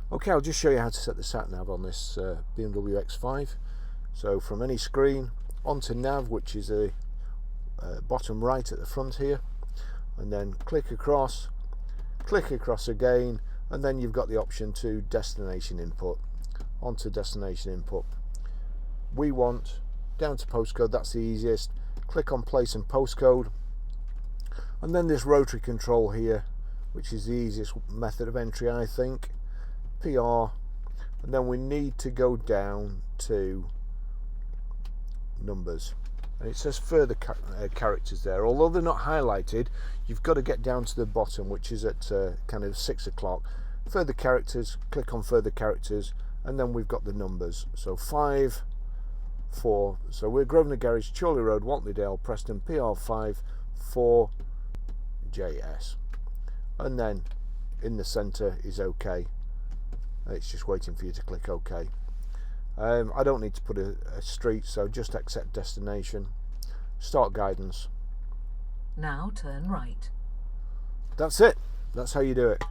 Okay, I'll just show you how to set the sat nav on this BMW X5. So from any screen onto nav, which is a bottom right at the front here, and then click across again, and then you've got the option to destination input. Onto destination input, we want down to postcode, that's the easiest. Click on place and postcode, and then this rotary control here, which is the easiest method of entry, I think. PR, and then we need to go down to numbers, and it says further characters there. Although they're not highlighted, you've got to get down to the bottom, which is at kind of 6 o'clock. Further characters, click on further characters, and then we've got the numbers. So 5 4, so we're Grosvenor Garage, Chorley Road, Wantleydale, Preston, PR5 4 JS, and then in the center is OK. It's just waiting for you to click OK. I don't need to put a street, so just accept destination. Start guidance. Now turn right. That's it. That's how you do it.